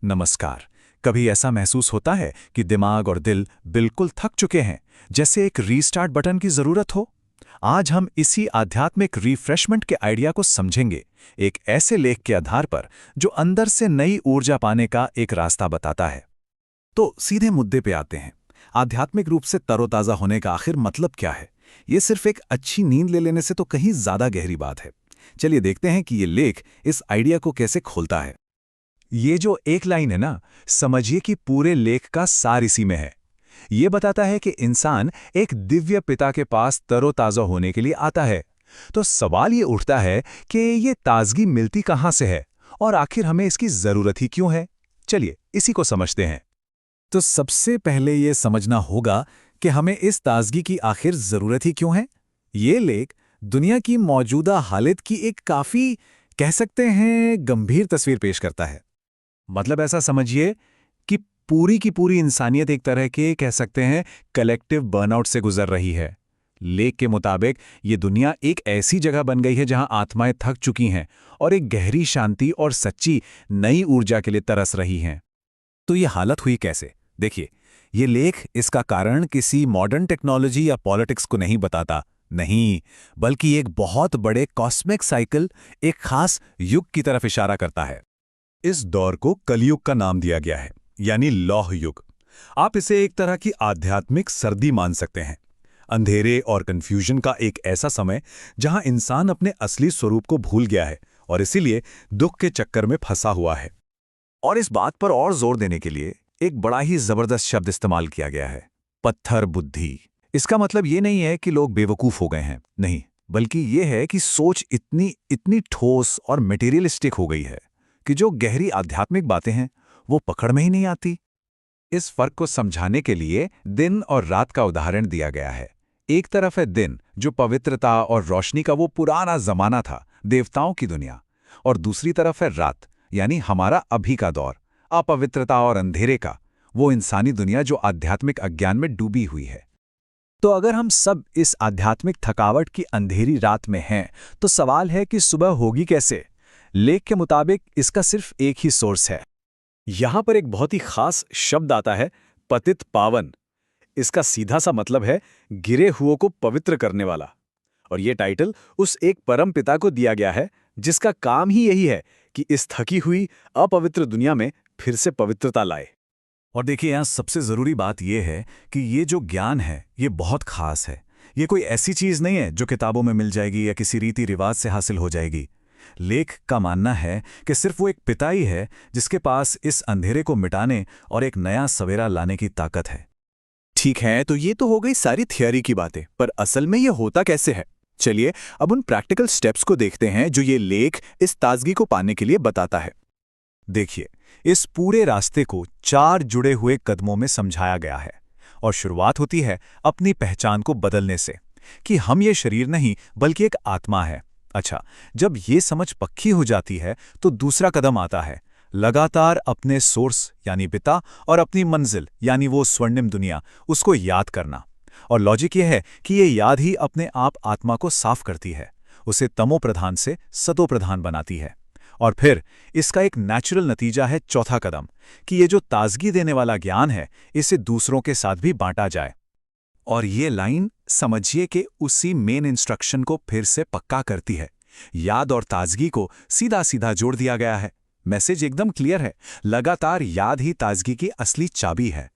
नमस्कार। कभी ऐसा महसूस होता है कि दिमाग और दिल बिल्कुल थक चुके हैं, जैसे एक रीस्टार्ट बटन की जरूरत हो? आज हम इसी आध्यात्मिक रिफ्रेशमेंट के आइडिया को समझेंगे, एक ऐसे लेख के आधार पर जो अंदर से नई ऊर्जा पाने का एक रास्ता बताता है। तो सीधे मुद्दे पे आते हैं। आध्यात्मिक रूप से तरोताजा होने का आखिर मतलब क्या है? ये सिर्फ एक अच्छी नींद ले लेने से तो कहीं ज्यादा गहरी बात है। चलिए देखते हैं कि ये लेख इस आइडिया को कैसे खोलता है। ये जो एक लाइन है ना, समझिए कि पूरे लेख का सार इसी में है। ये बताता है कि इंसान एक दिव्य पिता के पास तरोताजा होने के लिए आता है। तो सवाल ये उठता है कि ये ताजगी मिलती कहाँ से है और आखिर हमें इसकी जरूरत ही क्यों है? चलिए इसी को समझते हैं। तो सबसे पहले ये समझना होगा कि हमें इस ताजगी की आखिर जरूरत ही क्यों है। ये लेख दुनिया की मौजूदा हालत की एक काफी, कह सकते हैं, गंभीर तस्वीर पेश करता है। मतलब ऐसा समझिए कि पूरी की पूरी इंसानियत एक तरह के, कह सकते हैं, कलेक्टिव बर्नआउट से गुजर रही है। लेख के मुताबिक ये दुनिया एक ऐसी जगह बन गई है जहां आत्माएं थक चुकी हैं और एक गहरी शांति और सच्ची नई ऊर्जा के लिए तरस रही हैं। तो ये हालत हुई कैसे? देखिए, ये लेख इसका कारण किसी मॉडर्न टेक्नोलॉजी या पॉलिटिक्स को नहीं बताता, नहीं, बल्कि एक बहुत बड़े कॉस्मिक साइकिल, एक खास युग की तरफ इशारा करता है। इस दौर को कलयुग का नाम दिया गया है, यानी लौह युग। आप इसे एक तरह की आध्यात्मिक सर्दी मान सकते हैं। अंधेरे और कंफ्यूजन का एक ऐसा समय जहां इंसान अपने असली स्वरूप को भूल गया है और इसीलिए दुख के चक्कर में फंसा हुआ है। और इस बात पर और जोर देने के लिए एक बड़ा ही जबरदस्त शब्द इस्तेमाल किया गया है, पत्थर बुद्धि। इसका मतलब ये नहीं है कि लोग बेवकूफ हो गए हैं, नहीं, बल्कि ये है कि सोच इतनी इतनी ठोस और मटेरियलिस्टिक हो गई है कि जो गहरी आध्यात्मिक बातें हैं वो पकड़ में ही नहीं आती। इस फर्क को समझाने के लिए दिन और रात का उदाहरण दिया गया है। एक तरफ है दिन, जो पवित्रता और रोशनी का वो पुराना जमाना था, देवताओं की दुनिया, और दूसरी तरफ है रात, यानी हमारा अभी का दौर, अपवित्रता और अंधेरे का, वो इंसानी दुनिया जो आध्यात्मिक अज्ञान में डूबी हुई है। तो अगर हम सब इस आध्यात्मिक थकावट की अंधेरी रात में हैं, तो सवाल है कि सुबह होगी कैसे? लेख के मुताबिक इसका सिर्फ एक ही सोर्स है। यहां पर एक बहुत ही खास शब्द आता है, पतित पावन। इसका सीधा सा मतलब है गिरे हुओं को पवित्र करने वाला। और ये टाइटल उस एक परम पिता को दिया गया है जिसका काम ही यही है कि इस थकी हुई अपवित्र दुनिया में फिर से पवित्रता लाए। और देखिए, यहां सबसे जरूरी बात यह है कि ये जो ज्ञान है ये बहुत खास है। ये कोई ऐसी चीज नहीं है जो किताबों में मिल जाएगी या किसी रीति रिवाज से हासिल हो जाएगी। लेख का मानना है कि सिर्फ वो एक पिता ही है जिसके पास इस अंधेरे को मिटाने और एक नया सवेरा लाने की ताकत है। ठीक है, तो ये तो हो गई सारी थियोरी की बातें, पर असल में ये होता कैसे है? चलिए अब उन प्रैक्टिकल स्टेप्स को देखते हैं जो ये लेख इस ताजगी को पाने के लिए बताता है। देखिए, इस पूरे रास्ते को 4 जुड़े हुए कदमों में समझाया गया है और शुरुआत होती है अपनी पहचान को बदलने से, कि हम ये शरीर नहीं बल्कि एक आत्मा है। अच्छा, जब ये समझ पक्की हो जाती है तो दूसरा कदम आता है, लगातार अपने सोर्स यानी पिता और अपनी मंजिल यानी वो स्वर्णिम दुनिया, उसको याद करना। और लॉजिक ये है कि ये याद ही अपने आप आत्मा को साफ करती है, उसे तमो प्रधान से सतो प्रधान बनाती है। और फिर इसका एक नेचुरल नतीजा है चौथा कदम, कि ये जो ताजगी देने वाला ज्ञान है इसे दूसरों के साथ भी बांटा जाए। और ये लाइन समझिए कि उसी मेन इंस्ट्रक्शन को फिर से पक्का करती है। याद और ताजगी को सीधा सीधा जोड़ दिया गया है। मैसेज एकदम क्लियर है, लगातार याद ही ताजगी की असली चाबी है।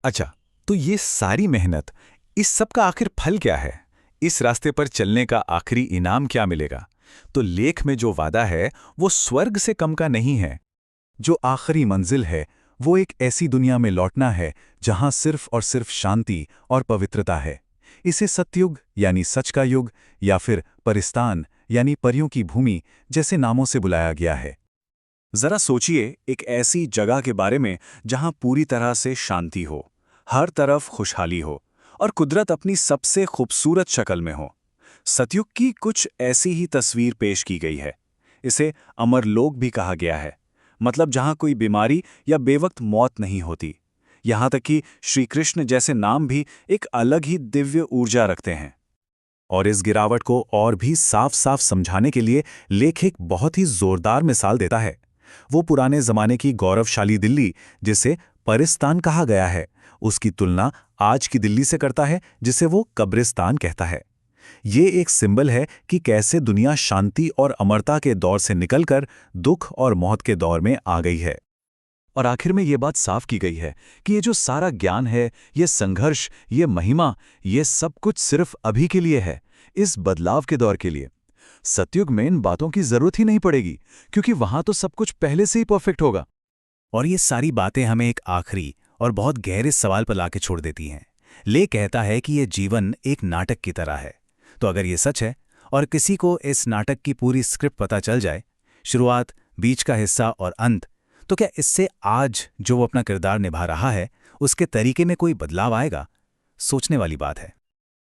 अच्छा, तो ये सारी मेहनत, इस सब का आखिर फल क्या है? इस रास्ते पर चलने का आखिरी इनाम क्या मिलेगा? तो लेख में जो वादा है वो स्वर्ग से कम का नहीं है। जो आखिरी मंजिल है वो एक ऐसी दुनिया में लौटना है जहां सिर्फ और सिर्फ शांति और पवित्रता है। इसे सतयुग यानी सच का युग, या फिर परिस्तान यानी परियों की भूमि जैसे नामों से बुलाया गया है। जरा सोचिए एक ऐसी जगह के बारे में जहां पूरी तरह से शांति हो, हर तरफ खुशहाली हो और कुदरत अपनी सबसे खूबसूरत शक्ल में हो। सतयुग की कुछ ऐसी ही तस्वीर पेश की गई है। इसे अमरलोक भी कहा गया है, मतलब जहां कोई बीमारी या बेवक्त मौत नहीं होती। यहां तक कि श्री कृष्ण जैसे नाम भी एक अलग ही दिव्य ऊर्जा रखते हैं। और इस गिरावट को और भी साफ साफ समझाने के लिए लेख एक बहुत ही जोरदार मिसाल देता है। वो पुराने जमाने की गौरवशाली दिल्ली, जिसे परिस्तान कहा गया है, उसकी तुलना आज की दिल्ली से करता है, जिसे वो कब्रिस्तान कहता है। ये एक सिंबल है कि कैसे दुनिया शांति और अमरता के दौर से निकलकर दुख और मौत के दौर में आ गई है। और आखिर में ये बात साफ की गई है कि ये जो सारा ज्ञान है, ये संघर्ष, ये महिमा, ये सब कुछ सिर्फ अभी के लिए है, इस बदलाव के दौर के लिए। सतयुग में इन बातों की जरूरत ही नहीं पड़ेगी, क्योंकि वहां तो सब कुछ पहले से ही परफेक्ट होगा। और ये सारी बातें हमें एक आखिरी और बहुत गहरे सवाल पर लाके छोड़ देती हैं। ले कहता है कि ये जीवन एक नाटक की तरह है। तो अगर ये सच है और किसी को इस नाटक की पूरी स्क्रिप्ट पता चल जाए, शुरुआत, बीच का हिस्सा और अंत, तो क्या इससे आज जो वो अपना किरदार निभा रहा है, उसके तरीके में कोई बदलाव आएगा? सोचने वाली बात है।